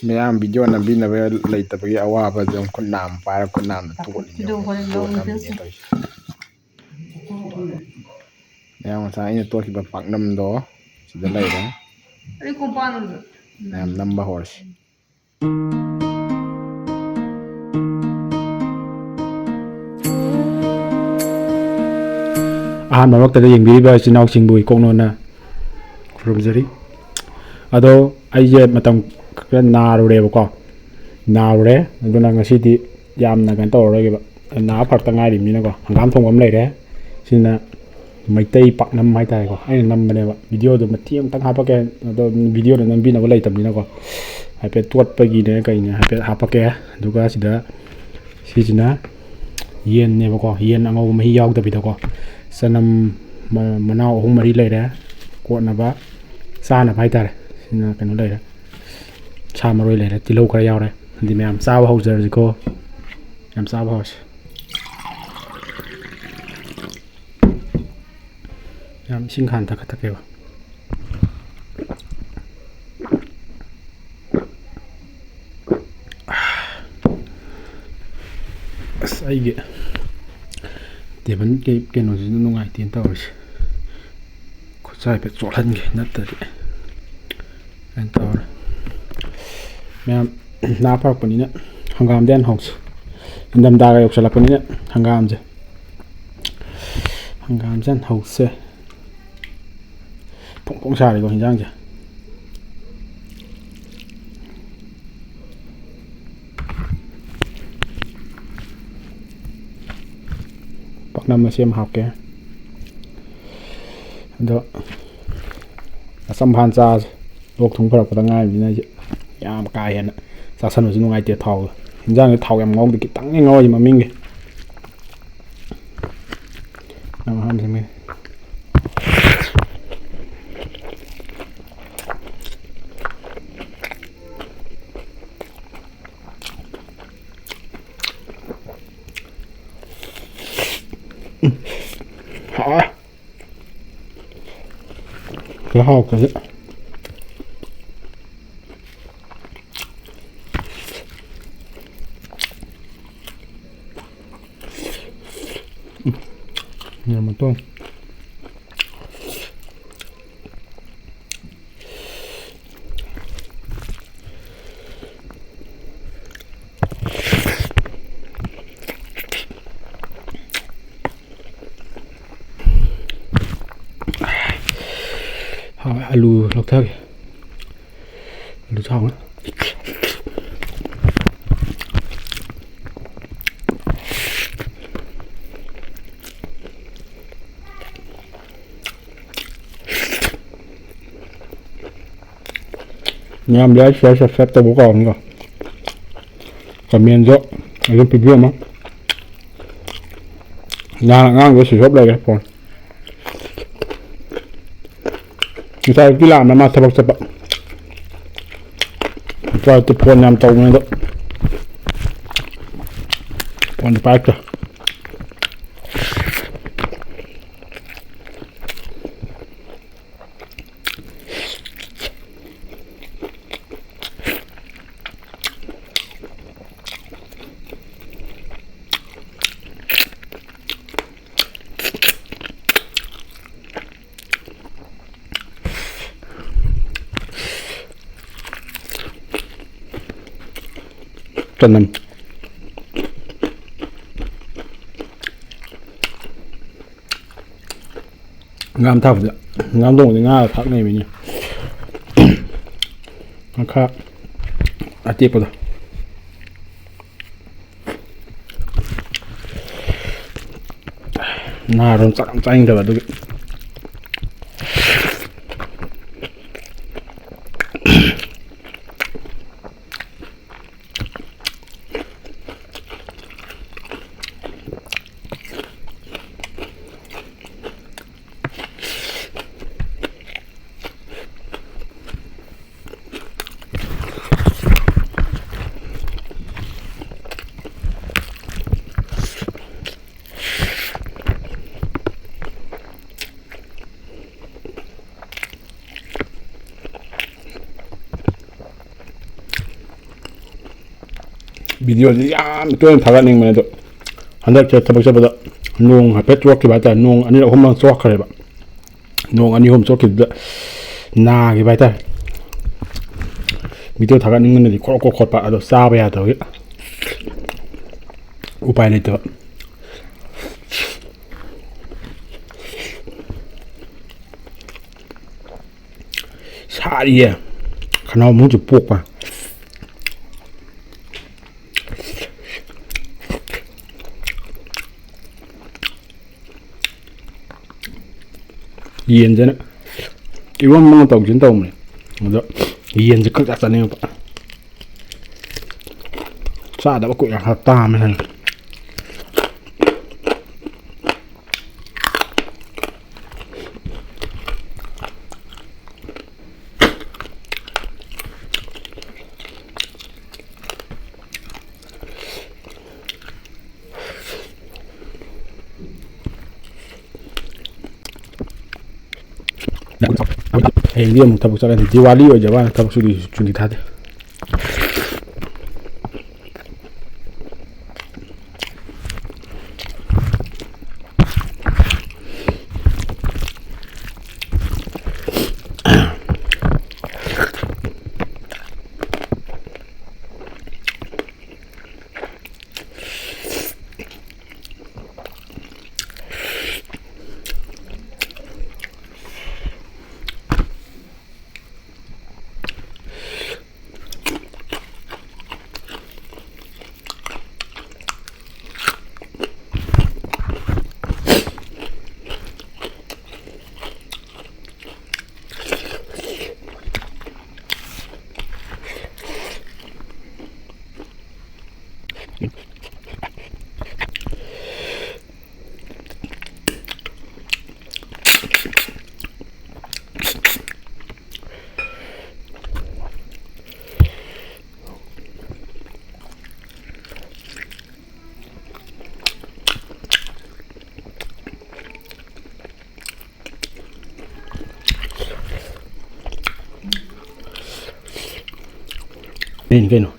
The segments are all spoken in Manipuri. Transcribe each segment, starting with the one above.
ꯃꯌꯥꯝ ꯚꯤꯗꯤꯑꯣ ꯅꯝꯕꯤꯅꯕ ꯂꯩꯇꯕꯒꯤ ꯑꯋꯥꯕꯁꯦ ꯈꯨꯠꯅꯥꯝ ꯄꯥꯏꯔ ꯈꯨꯠꯅꯥꯝꯗ ꯇꯣꯠꯂꯤꯅꯦ ꯚꯤꯗꯤꯑꯣ ꯅꯝꯃꯤꯅꯦ ꯇꯧꯔꯤꯁꯦ ꯃꯌꯥꯝ ꯉꯁꯥꯏ ꯑꯩꯅ ꯇꯣꯠꯈꯤꯕ ꯄꯥꯛꯅꯝꯗꯣ ꯁꯤꯗ ꯂꯩꯔꯦ ꯃꯌꯥꯝ ꯅꯝꯕ ꯍꯧꯔꯁꯤ ꯑꯍꯥꯟꯕ ꯃꯛꯇꯗ ꯌꯦꯡꯕꯤꯔꯤꯕ ꯏꯆꯤꯜ ꯏꯅꯥꯎꯁꯤꯡꯕꯨ ꯏꯀꯣꯛꯅꯣꯅ ꯈꯨꯔꯨꯝꯖꯔꯤ ꯑꯗꯣ ꯑꯩꯁꯦ ꯃꯇꯝ ꯈꯔ ꯅꯥꯔꯨꯔꯦꯕꯀꯣ ꯑꯗꯨꯅ ꯉꯁꯤꯗꯤ ꯌꯥꯝꯅ ꯀꯩꯅꯣ ꯇꯧꯔꯔꯣꯏꯒꯦꯕ ꯅꯥꯕ ꯐꯔꯛꯇ ꯉꯥꯏꯔꯤꯕꯅꯤꯅꯀꯣ ꯍꯪꯒꯥꯝ ꯊꯣꯡꯕ ꯑꯃ ꯂꯩꯔꯦ ꯁꯤꯅ ꯃꯩꯇꯩ ꯄꯥꯛꯅꯝ ꯍꯥꯏꯇꯥꯔꯦꯀꯣ ꯑꯩꯅ ꯅꯝꯕꯅꯦꯕ ꯚꯤꯗꯤꯑꯣꯗꯣ ꯃꯇꯦꯛ ꯑꯃꯇꯪ ꯍꯥꯞꯄꯛꯀꯦ ꯑꯗꯣ ꯚꯤꯗꯤꯑꯣꯗ ꯅꯝꯕꯤꯅꯕ ꯂꯩꯇꯕꯅꯤꯅꯀꯣ ꯍꯥꯏꯐꯦꯠ ꯇꯣꯠꯄꯒꯤꯅꯦ ꯀꯩꯅꯦ ꯍꯥꯏꯐꯦꯠ ꯍꯥꯞꯄꯛꯀꯦ ꯑꯗꯨꯒ ꯁꯤꯗ ꯁꯤꯁꯤꯅ ꯌꯦꯟꯅꯦꯕꯀꯣ ꯌꯦꯟ ꯑꯉꯧꯕ ꯃꯍꯤ ꯌꯥꯎꯗꯕꯤꯗꯀꯣ ꯆꯅꯝ ꯃꯅꯥꯎ 3-4 ꯂꯩꯔꯦ ꯀꯣꯠꯅꯕ ꯆꯥꯅꯕ ꯍꯥꯏꯇꯥꯔꯦ ꯁꯤꯅ ꯀꯩꯅꯣ ꯂꯩꯔꯦ ꯁꯥ ꯃꯔꯣꯏ ꯂꯩꯔꯦ ꯇꯤꯜꯍꯧ ꯈꯔ ꯌꯥꯎꯔꯦ ꯑꯗꯨꯗꯤ ꯃꯌꯥꯝ ꯆꯥꯕ ꯍꯧꯖꯔꯁꯤꯀꯣ ꯌꯥꯝ ꯆꯥꯕ ꯍꯧꯔꯁꯤ ꯌꯥꯝ ꯏꯁꯤꯡ ꯈꯥꯟ ꯊꯛꯀꯦꯕ ꯑꯁ ꯑꯩꯒꯤ ꯇꯦꯕꯜꯒꯤ ꯀꯩꯅꯣꯁꯤꯁꯨ ꯅꯨꯡꯉꯥꯏꯇꯦꯅ ꯇꯧꯔꯤꯁꯦ ꯈꯨꯠꯁꯥ ꯍꯥꯏꯐꯦꯠ ꯆꯣꯠꯍꯟꯒꯦ ꯅꯠꯇ꯭ꯔꯗꯤ ꯀꯩꯅꯣ ꯇꯧꯔꯦ ꯃꯌꯥꯝ ꯅꯥ ꯐꯔꯛꯄꯅꯤꯅ ꯍꯪꯒꯥꯝꯗ ꯍꯦꯟꯅ ꯍꯧꯁꯤ ꯏꯪꯊꯝꯊꯥꯒ ꯌꯧꯁꯜꯂꯛꯄꯅꯤꯅ ꯍꯪꯒꯥꯝꯁꯦ ꯍꯦꯟꯅ ꯍꯧꯁꯦ ꯐꯣꯡ ꯐꯣꯡ ꯁꯥꯔꯤꯀꯣ ꯍꯤꯟꯖꯥꯡꯁꯦ ꯄꯥꯛꯅꯝ ꯑꯁꯦꯝ ꯍꯥꯞꯀꯦ ꯑꯗꯣ ꯑꯆꯝꯕ ꯆꯥꯁꯦ ꯂꯣꯛ ꯊꯨꯡ ꯐꯔꯛꯄꯗ ꯉꯥꯏꯔꯤꯕꯅꯤꯅ ꯑꯩꯁꯦ ꯌꯥꯝ ꯀꯥ ꯍꯦꯟꯅ ꯆꯥꯁꯟꯕꯁꯨ ꯅꯨꯡꯉꯥꯏꯇꯦ ꯊꯥꯎꯗꯣ ꯍꯤꯟꯖꯥꯡꯁꯦ ꯊꯥꯎ ꯌꯥꯝ ꯉꯧꯗꯦ ꯈꯤꯇꯪꯅꯦ ꯉꯧꯔꯤ ꯃꯃꯤꯡꯒꯤ 하옵소서. 한번 또. 알루 럭타게 알루 차고 nhằm để sẽ tôi bố còn rồi còn miền rộng cái video mà nhà là ngang với sử dụng đây cái còn saya bilang memang sebab kalau tu pun yang tahu ni tu pun dipakai Paknam ngam thảo ngam đồng thì nga thác này mình nhỉ khác tiếp rồi na rồi chạm chanh rồi được ꯚꯤꯗꯤꯑꯣꯁꯤ ꯌꯥꯝ ꯇꯣꯏꯅ ꯊꯥꯒꯠꯅꯤꯡꯕꯅꯦ ꯑꯗꯣ ꯍꯟꯗꯛꯁꯦ ꯊꯕꯛ ꯆꯠꯄꯗ ꯅꯣꯡ ꯍꯥꯏꯐꯦꯠ ꯆꯣꯠꯈꯤꯕ ꯍꯥꯏꯇꯥꯔꯦ ꯅꯣꯡ 2-3ꯔꯛ ꯆꯣꯠꯈ꯭ꯔꯦꯕ ꯅꯣꯡ 2-3 ꯆꯣꯠꯈꯤꯕꯗꯨꯗ 나기ꯕ ꯍꯥꯏꯇꯥꯔꯦ ꯚꯤꯗꯤꯑꯣ ꯊꯥꯒꯠꯅꯤꯡꯕꯅꯗꯤ ꯈꯣꯠ ꯈꯣꯠꯄ ꯑꯗꯣ ꯆꯥꯕ ꯌꯥꯗꯕꯒꯤ ꯎꯄꯥꯏ ꯂꯩꯇꯕ ꯁꯥꯔꯤꯌꯦ ꯈꯅꯥꯎ ꯃꯅꯨꯡꯁꯨ ꯄꯣꯛꯄ ꯌꯦꯟꯖꯅ ꯏꯔꯣꯟꯕ ꯑꯃ ꯇꯧꯁꯤꯅ ꯇꯧꯕꯅꯦ ꯑꯗꯣ ꯌꯦꯟꯁꯦ ꯈꯪꯆꯥ ꯆꯥꯅꯤꯡꯉꯛꯄ ꯆꯥꯗꯕ ꯀꯨꯏꯔꯦ ꯍꯞꯇꯥ ꯑꯃ ꯍꯦꯟꯅ ꯍꯌꯦꯡꯗꯤ ꯑꯃꯨꯛ ꯊꯕꯛ ꯆꯠꯂꯅꯤ ꯗꯤꯋꯥꯂꯤ ꯑꯣꯏꯖꯕ ꯊꯕꯛ ꯁꯨꯇꯤ ꯊꯥꯗꯦ 그ꯩꯅꯣ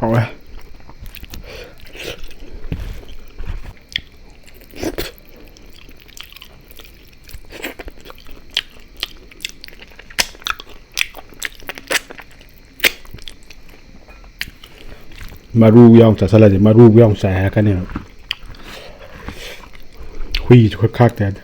하ꯎ에 ꯃꯔꯨ ꯌꯥꯎ ꯆꯥꯁꯜꯂꯗꯤ ꯃꯔꯨ ꯌꯥꯎ ꯆꯥꯏ ꯍꯥꯏꯔꯛꯀꯅꯦꯕ ꯍꯨꯏꯁꯨ ꯈꯔ ꯈꯥꯛꯇ ꯌꯥꯗꯦ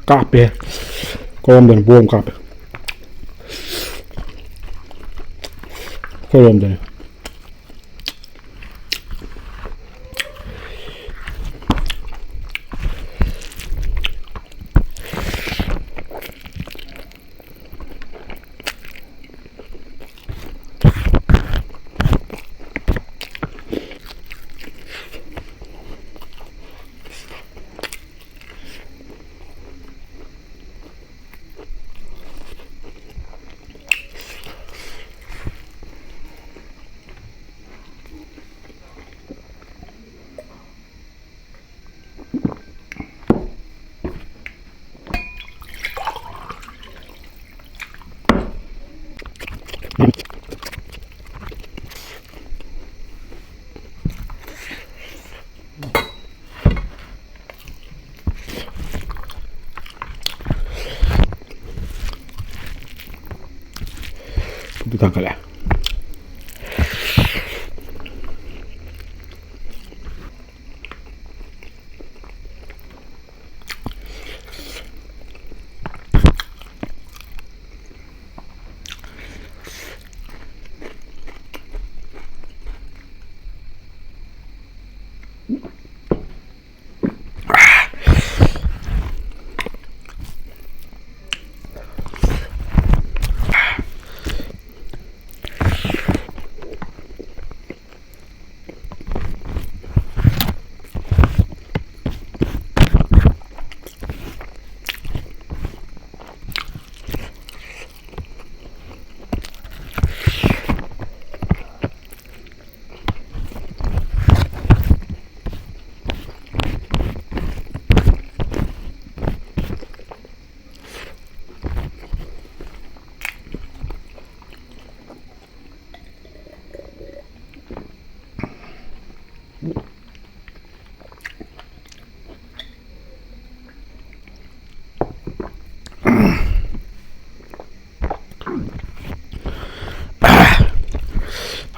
Kape. Kolomdan bom kape. Kolomdan. Itu tangkal ya.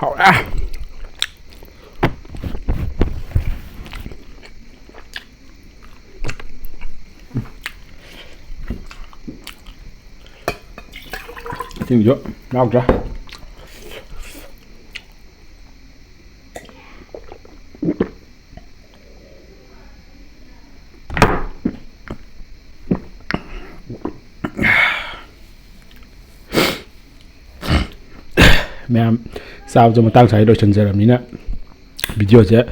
Hảo đã. Tìm chỗ đau ra. Mẹ sao cho mà tăng sai đôi chân giờ làm ní nè video chứ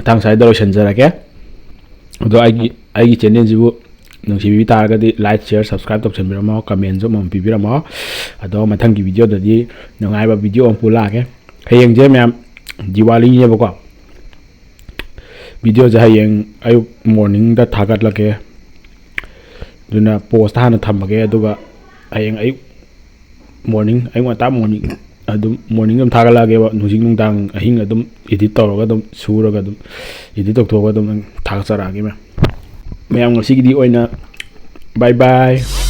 tăng sai đôi chân giờ là cái đó ai channel jibu nung si bita cái đi like share subscribe tập chân biro comment giúp mong biro mo đó mà thằng cái video đó đi nung ai vào video ông pula cái hay yang chứ mẹ Diwali nha bố video chứ hay yang ayu morning đã thà gắt là cái rồi na post han tham cái đó hay yang ayu morning ay ngata morning adum morning am thagala ge ba nujing nung dang ahing adum edit tawra ga adum sura ga adum edit tok thok adum thag chara ge me am ngasi gi di oina bye bye.